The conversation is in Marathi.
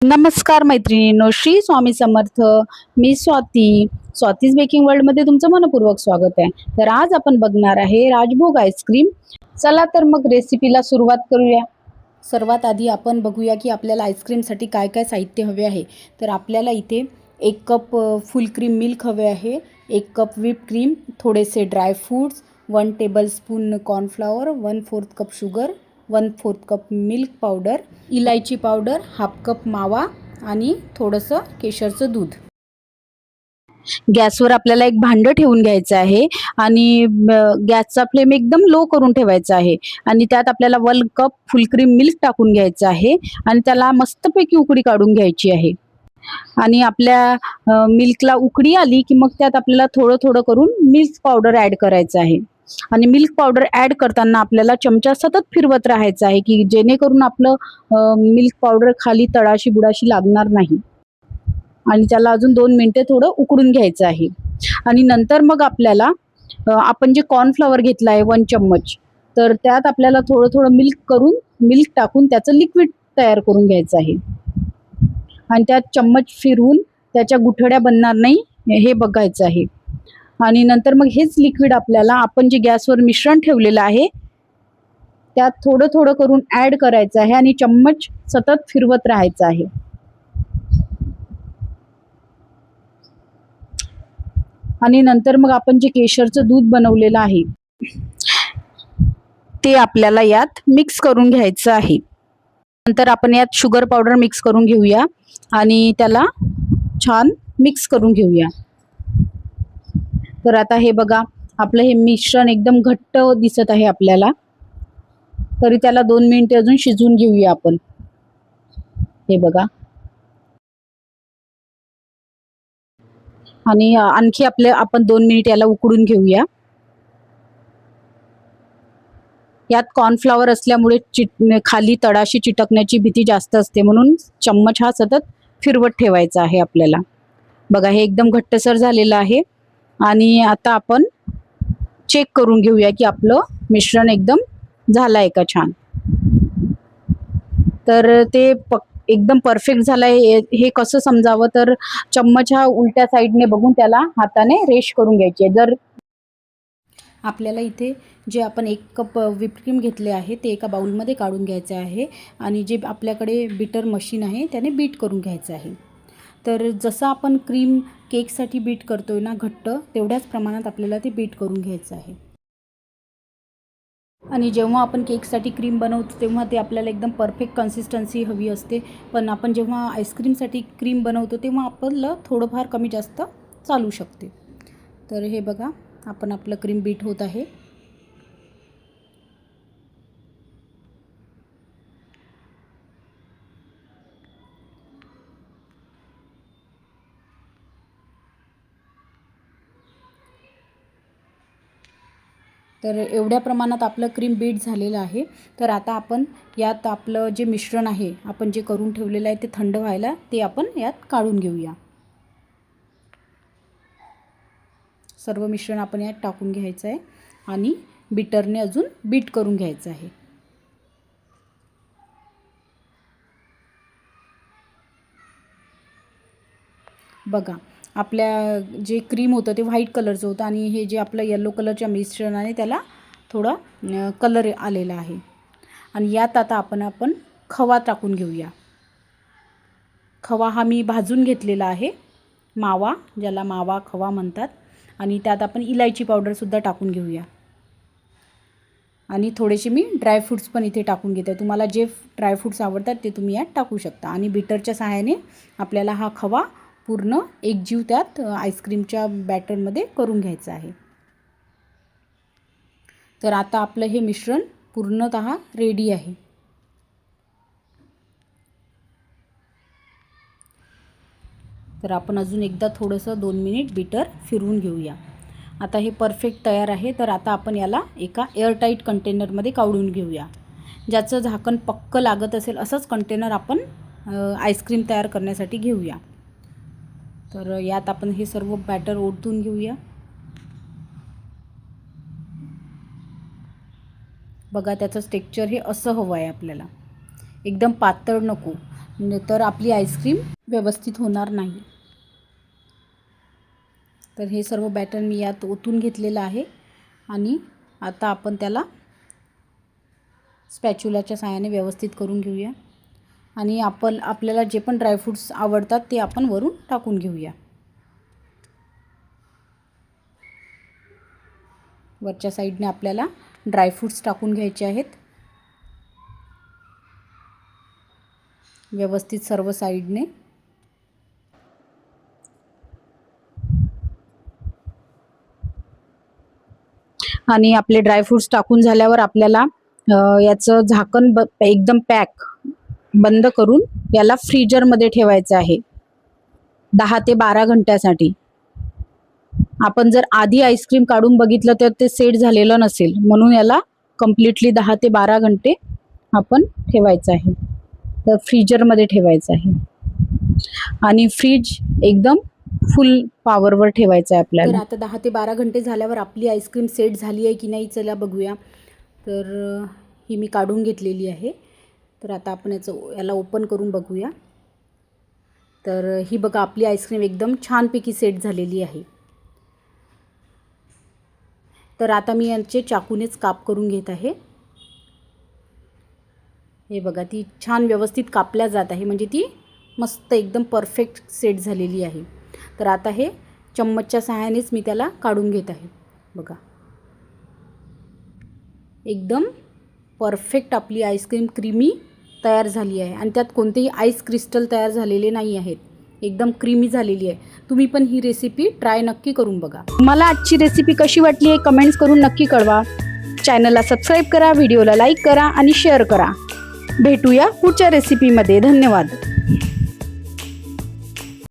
नमस्कार मैत्रिणींनो, श्री स्वामी समर्थ. मी स्वातीज बेकिंग वर्ल्ड मध्ये तुमचं मनपूर्वक स्वागत आहे. तर आज आपण बघणार आहे राजभोग आईस्क्रीम. चला तर मग रेसिपीला सुरुवात करूया. सर्वात आधी आपण बघूया की आपल्याला आईस्क्रीमसाठी काय काय साहित्य हवे आहे. तर आपल्याला इथे 1 कप फुल क्रीम मिल्क हवे आहे, 1 कप व्हिप क्रीम, थोडेसे dry fruits, 1 tablespoon cornflour, 1/4 cup sugar, 1/4 cup milk powder, इलायची पावडर, 1/2 कप मावा आणि थोडंसं केशरचं दूध. गॅसवर आपल्याला एक भांडं ठेवून घ्यायचं आहे आणि गॅसचा फ्लेम एकदम लो करून ठेवायचा आहे आणि त्यात आपल्याला 1 कप फुल क्रीम मिल्क टाकून घ्यायचं आहे आणि त्याला मस्तपैकी उकळी काढून घ्यायची आहे. आणि आपल्या मिल्कला उकळी आली की मग त्यात आपल्याला थोडं थोडं करून मिल्क पावडर ॲड करायचं आहे आणि मिल्क पावडर ॲड करताना आपल्याला चमचा सतत फिरवत राहायचा आहे की जेणेकरून आपलं मिल्क पावडर खाली तळाशी बुडाशी लागणार नाही. आणि त्याला अजून 2 मिनिटे थोडं उकडून घ्यायचं आहे. आणि नंतर मग आपल्याला आपण जे कॉर्नफ्लॉवर घेतला आहे 1 चम्मच, तर त्यात आपल्याला थोडं थोडं मिल्क टाकून त्याचं लिक्विड तयार करून घ्यायचं आहे आणि त्यात चम्मच फिरवून त्याच्या गुठळ्या बनणार नाही हे बघायचं आहे. आणि नंतर मग हेच लिक्विड आपल्याला आपण जे गॅसवर मिश्रण ठेवलेलं आहे त्यात थोडं थोडं करून ॲड करायचं आहे आणि चम्मच सतत फिरवत राहायचं आहे. आणि नंतर मग आपण जे केशरचं दूध बनवलेलं आहे ते आपल्याला यात मिक्स करून घ्यायचं आहे. नंतर आपण यात शुगर पावडर मिक्स करून घेऊया आणि त्याला छान मिक्स करून घेऊया. तर आता हे बघा, आपलं हे मिश्रण एकदम घट्ट दिसत आहे आपल्याला. तरी त्याला 2 मिनिटे अजून शिजवून घेऊया आपण. हे बघा. आणि आणखी आपण 2 मिनिट याला उकडून घेऊया. यात कॉर्नफ्लॉवर असल्यामुळे खाली तळाशी चिटकण्याची भीती जास्त असते, म्हणून चम्मच हा सतत फिरवत ठेवायचा आहे आपल्याला. बघा, हे एकदम घट्टसर झालेलं आहे आणि आता आपण चेक करून घेऊया की आपलं मिश्रण एकदम झालं आहे का छान. तर ते एकदम परफेक्ट झालंय हे कसं समजावं, तर चम्मच हा उलट्या साईडने बघून त्याला हाताने रेश करून घ्यायची आहे. जर आपल्याला इथे जे आपण 1 कप व्हिप क्रीम घेतले आहे ते एका बाउलमध्ये काढून घ्यायचे आहे आणि जे आपल्याकडे बीटर मशीन आहे त्याने बीट करून घ्यायचं आहे. तर जसं आपण क्रीम केकसाठी बीट करतोय ना घट्ट, तेवढ्याच प्रमाणात आपल्याला ते बीट करून घ्यायचं आहे. आणि जेव्हा आपण केकसाठी क्रीम बनवतो तेव्हा ते आपल्याला एकदम परफेक्ट कन्सिस्टन्सी हवी असते, पण आपण जेव्हा आईस्क्रीमसाठी क्रीम बनवतो तेव्हा आपल्याला थोडंफार कमी जास्त चालू शकते. तर हे बघा, आपलं क्रीम बीट होत आहे. तर एवढ्या प्रमाणात आपलं क्रीम बीट झालेलं आहे. तर आता आपण यात आपलं जे मिश्रण आहे आपण जे करून ठेवलेलं आहे ते थंड व्हायला ते आपण यात काढून घेऊया. सर्व मिश्रण आपण यात टाकून घ्यायचं आहे आणि बीटरने अजून बीट करून घ्यायचं आहे. बघा, आपल्या जे क्रीम होतं ते व्हाईट कलरचं होतं आणि हे जे आपलं येलो कलरच्या मिश्रणाने त्याला थोडा कलर आलेला आहे. आणि यात आता आपण खवा टाकून घेऊया. खवा हा मी भाजून घेतलेला आहे, मावा, ज्याला मावा खवा म्हणतात. आणि त्यात आपण इलायची पावडरसुद्धा टाकून घेऊया. आणि थोडेसे मी ड्रायफ्रूट्स पण इथे टाकून घेते. तुम्हाला जे ड्रायफ्रूट्स आवडतात ते तुम्ही यात टाकू शकता. आणि बीटरच्या सहाय्याने आपल्याला हा खवा पूर्ण एकजीव त्यात आईस्क्रीमच्या बॅटरमध्ये करून घ्यायचं आहे. तर आता आपलं हे मिश्रण पूर्णतः रेडी आहे. तर आपण अजून एकदा थोडंसं 2 मिनिट बीटर फिरवून घेऊया. आता हे परफेक्ट तयार आहे. तर आता आपण याला एका एअरटाईट कंटेनरमध्ये काढून घेऊया. ज्याचं झाकण पक्कं लागत असेल असंच कंटेनर आपण आईस्क्रीम तयार करण्यासाठी घेऊया. तर यात आपण हे सर्व बॅटर ओतून घेऊया. बघा, त्याचं टेक्स्चर हे असं हवं आहे आपल्याला, एकदम पातळ नको. तर आपली आईस्क्रीम व्यवस्थित होणार नाही. तर हे सर्व बॅटर मी यात ओतून घेतलेलं आहे आणि आता आपण त्याला स्पॅच्युलाच्या साहाय्याने व्यवस्थित करून घेऊया आणि आपल्याला जे पण ड्रायफ्रूट्स आवडतात ते आपण वरून टाकून घेऊया. वरच्या साईडने आपल्याला ड्रायफ्रूट्स टाकून घ्यायचे आहेत. व्यवस्थित सर्व साईडने. आणि आपले ड्रायफ्रूट्स टाकून झाल्यावर आपल्याला याचं झाकण एकदम पॅक बंद करून याला फ्रीजरमध्ये ठेवायचं आहे 10 ते 12 घंट्यासाठी. आपण जर आधी आईस्क्रीम काढून बघितलं तर ते सेट झालेलं नसेल, म्हणून याला कम्प्लिटली 10 ते 12 घंटे आपण ठेवायचं आहे. तर फ्रीजरमध्ये ठेवायचं आहे आणि फ्रीज एकदम फुल पॉवरवर ठेवायचं आहे आपल्याला. तर आता 10 ते 12 घंटे झाल्यावर आपली आईस्क्रीम सेट झाली आहे की नाही चला बघूया. तर ही मी काढून घेतलेली आहे. तर आता आपण याला ओपन करून बघूया. तर ही बघा आपली आईस्क्रीम एकदम छानपैकी सेट झालेली आहे. तर आता मी यांचे चाकूनेच काप करून घेत आहे. हे बघा ती छान व्यवस्थित कापल्या जात आहे, म्हणजे ती मस्त एकदम परफेक्ट सेट झालेली आहे. तर आता हे चम्मचच्या सहाय्यानेच मी त्याला काढून घेत आहे. बघा एकदम परफेक्ट आपली आईस्क्रीम क्रीमी तयार झाली आहे आणि त्यात कोणतेही आईस क्रिस्टल तयार झालेले नाही आहेत. एकदम क्रीमी झालेली आहे. तुम्ही पण ही रेसिपी ट्राय नक्की करून बघा. मला आजची रेसिपी कशी वाटली आहे कमेंट्स करून नक्की कळवा. चॅनलला सबस्क्राईब करा, व्हिडिओला लाईक करा आणि शेअर करा. भेटूया पुढच्या रेसिपीमध्ये. धन्यवाद.